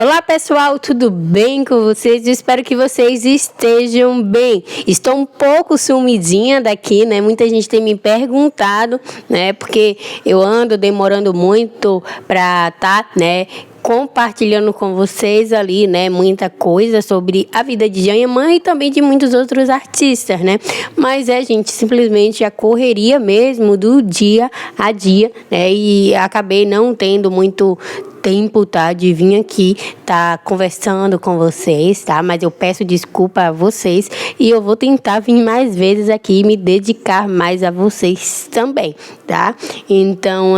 Olá pessoal, tudo bem com vocês? Eu espero que vocês estejam bem. Estou um pouco sumidinha daqui, né? Muita gente tem me perguntado, né? Porque eu ando demorando muito para estar, né, compartilhando com vocês ali, né, muita coisa sobre a vida de Janhaman e também de muitos outros artistas, né? Mas gente, simplesmente a correria mesmo do dia a dia, né? E acabei não tendo muito tempo, tá, de vir aqui, tá, conversando com vocês, tá, mas eu peço desculpa a vocês e eu vou tentar vir mais vezes aqui e me dedicar mais a vocês também, tá, então,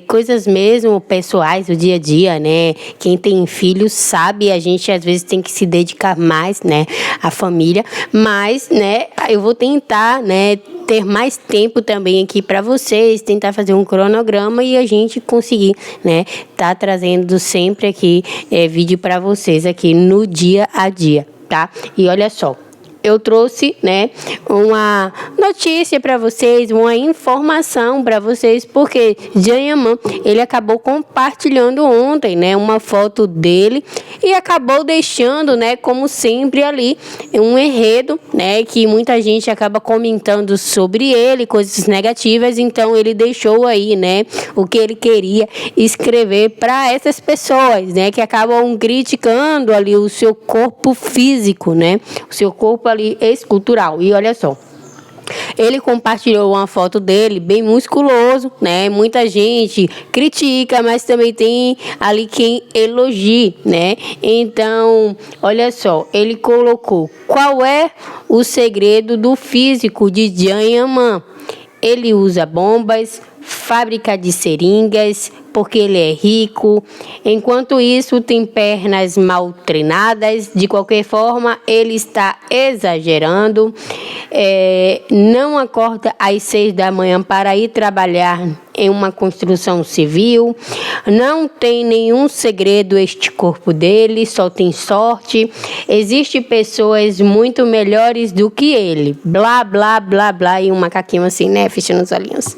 coisas mesmo pessoais do dia a dia, né, quem tem filhos sabe, a gente às vezes tem que se dedicar mais, né, à família, mas, né, eu vou tentar, né, ter mais tempo também aqui para vocês, tentar fazer um cronograma e a gente conseguir, né, tá trazendo sempre aqui vídeo para vocês aqui no dia a dia, tá? E olha só, eu trouxe, né, uma notícia para vocês, uma informação para vocês, porque Janhaman, ele acabou compartilhando ontem, né, uma foto dele e acabou deixando, né, como sempre ali, um enredo, né, que muita gente acaba comentando sobre ele, coisas negativas, então ele deixou aí, né, o que ele queria escrever para essas pessoas, né, que acabam criticando ali o seu corpo físico, né, o seu corpo ali escultural. E olha só, ele compartilhou uma foto dele bem musculoso, né? Muita gente critica, mas também tem ali quem elogie, né? Então, olha só, ele colocou: qual é o segredo do físico de Janhaman? Ele usa bombas, fábrica de seringas, porque ele é rico. Enquanto isso, tem pernas mal treinadas. De qualquer forma, ele está exagerando. Não acorda às 6 da manhã para ir trabalhar em uma construção civil. Não tem nenhum segredo este corpo dele, só tem sorte. Existem pessoas muito melhores do que ele. Blá, blá, blá, blá. E um macaquinho assim, né? Fechando os olhinhos.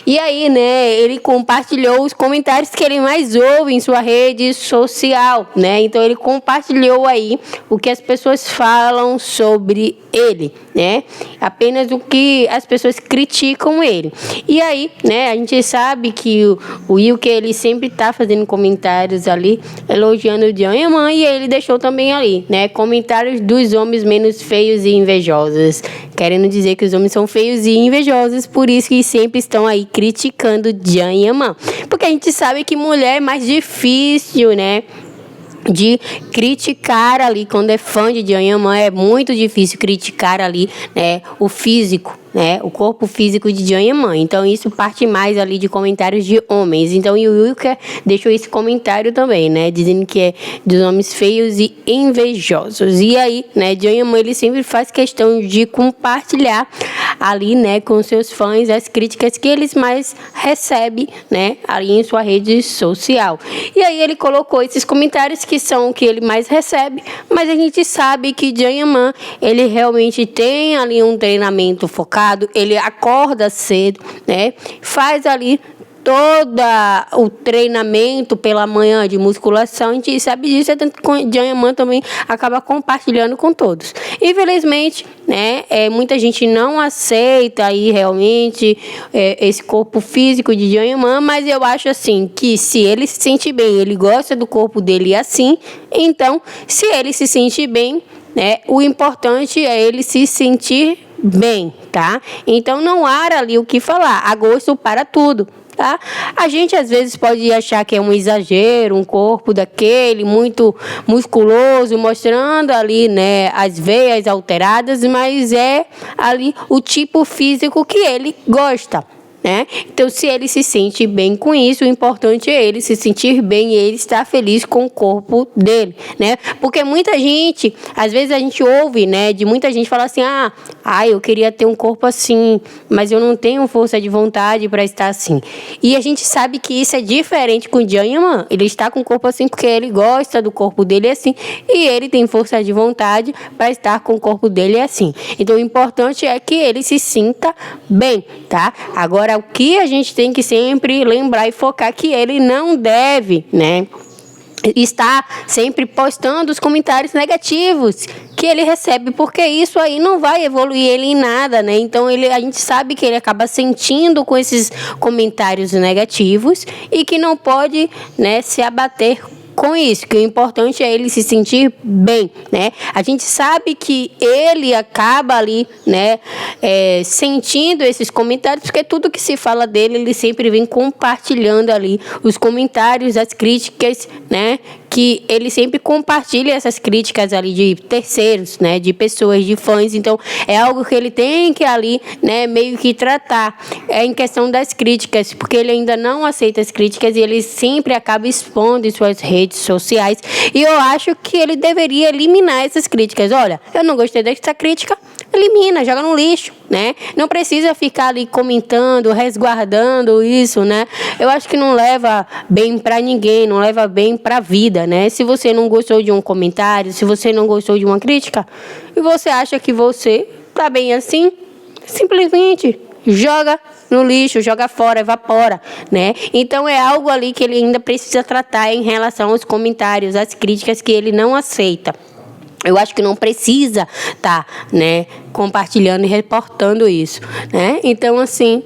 E aí, né? Ele compartilhou os comentários que ele mais ouve em sua rede social, né? Então, ele compartilhou aí o que as pessoas falam sobre ele, né? Apenas o que as pessoas criticam ele. E aí, né? A gente sabe que o Wilker, ele sempre tá fazendo comentários ali, elogiando o Janhaman, e ele deixou também ali, né? Comentários dos homens menos feios e invejosos. Querendo dizer que os homens são feios e invejosos, por isso que sempre estão aí criticando Janhaman. Porque a gente sabe que mulher é mais difícil, né, de criticar ali. Quando é fã de Janhaman, é muito difícil criticar ali, né, o físico, né, o corpo físico de Janhaman. Então isso parte mais ali de comentários de homens. Então o Wilker deixou esse comentário também, né, dizendo que é dos homens feios e invejosos. E aí, né, Janhaman, ele sempre faz questão de compartilhar ali, né, com seus fãs as críticas que eles mais recebem, né, ali em sua rede social. E aí ele colocou esses comentários que são o que ele mais recebe, mas a gente sabe que Janhaman, ele realmente tem ali um treinamento focado, ele acorda cedo, né, faz ali todo o treinamento pela manhã de musculação, a gente sabe disso, tanto que Janhaman também acaba compartilhando com todos. Infelizmente, né, muita gente não aceita aí realmente esse corpo físico de Janhaman, mas eu acho assim, que se ele se sente bem, ele gosta do corpo dele assim, então, se ele se sente bem, né, o importante é ele se sentir bem, tá? Então, não há ali o que falar, há gosto para tudo. Tá? A gente às vezes pode achar que é um exagero, um corpo daquele muito musculoso, mostrando ali, né, as veias alteradas, mas é ali o tipo físico que ele gosta, né? Então, se ele se sente bem com isso, o importante é ele se sentir bem e ele estar feliz com o corpo dele, né? Porque muita gente, às vezes a gente ouve, né, de muita gente falar assim: eu queria ter um corpo assim, mas eu não tenho força de vontade para estar assim. E a gente sabe que isso é diferente com o Janhaman. Ele está com o corpo assim porque ele gosta do corpo dele assim e ele tem força de vontade para estar com o corpo dele assim. Então, o importante é que ele se sinta bem, tá? Agora, o que a gente tem que sempre lembrar e focar que ele não deve, né, está sempre postando os comentários negativos que ele recebe, porque isso aí não vai evoluir ele em nada, né? Então a gente sabe que ele acaba sentindo com esses comentários negativos e que não pode, né, se abater com isso, que o importante é ele se sentir bem, né? A gente sabe que ele acaba ali, né, sentindo esses comentários, porque tudo que se fala dele, ele sempre vem compartilhando ali os comentários, as críticas, né, que ele sempre compartilha essas críticas ali de terceiros, né, de pessoas, de fãs. Então, é algo que ele tem que ali, né, meio que tratar. É em questão das críticas, porque ele ainda não aceita as críticas e ele sempre acaba expondo em suas redes sociais. E eu acho que ele deveria eliminar essas críticas. Olha, eu não gostei dessa crítica, elimina, joga no lixo, né? Não precisa ficar ali comentando, resguardando isso, né? Eu acho que não leva bem para ninguém, não leva bem para a vida, né? Se você não gostou de um comentário, se você não gostou de uma crítica, e você acha que você tá bem assim, simplesmente joga no lixo, joga fora, evapora, né? Então é algo ali que ele ainda precisa tratar em relação aos comentários, às críticas que ele não aceita. Eu acho que não precisa tá, né, compartilhando e reportando isso, né? Então, assim,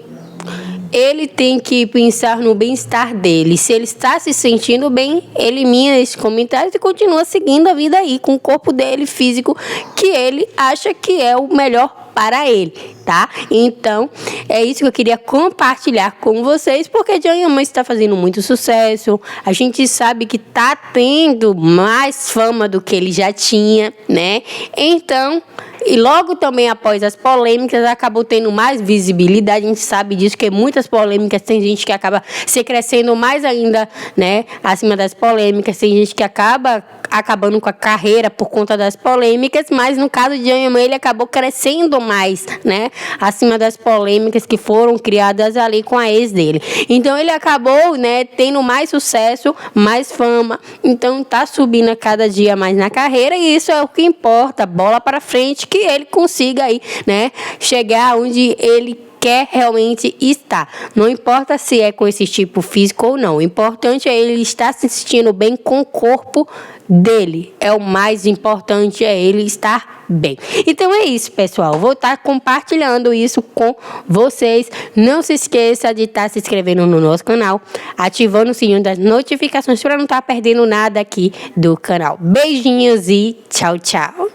ele tem que pensar no bem-estar dele. Se ele está se sentindo bem, elimina esses comentários e continua seguindo a vida aí com o corpo dele, físico, que ele acha que é o melhor para ele, tá? Então, é isso que eu queria compartilhar com vocês, porque Jayamã está fazendo muito sucesso. A gente sabe que tá tendo mais fama do que ele já tinha, né? Então, e logo também após as polêmicas, acabou tendo mais visibilidade. A gente sabe disso, que muitas polêmicas, tem gente que acaba se crescendo mais ainda, né, acima das polêmicas. Tem gente que acaba acabando com a carreira por conta das polêmicas, mas no caso de Jayamã, ele acabou crescendo mais, né, acima das polêmicas que foram criadas ali com a ex dele. Então ele acabou, né, tendo mais sucesso, mais fama, então tá subindo a cada dia mais na carreira, e isso é o que importa, bola para frente, que ele consiga aí, né, chegar onde ele quer realmente estar. Não importa se é com esse tipo físico ou não. O importante é ele estar se sentindo bem com o corpo dele. É o mais importante, é ele estar bem. Então é isso, pessoal. Vou estar compartilhando isso com vocês. Não se esqueça de estar se inscrevendo no nosso canal, ativando o sininho das notificações para não estar perdendo nada aqui do canal. Beijinhos e tchau, tchau.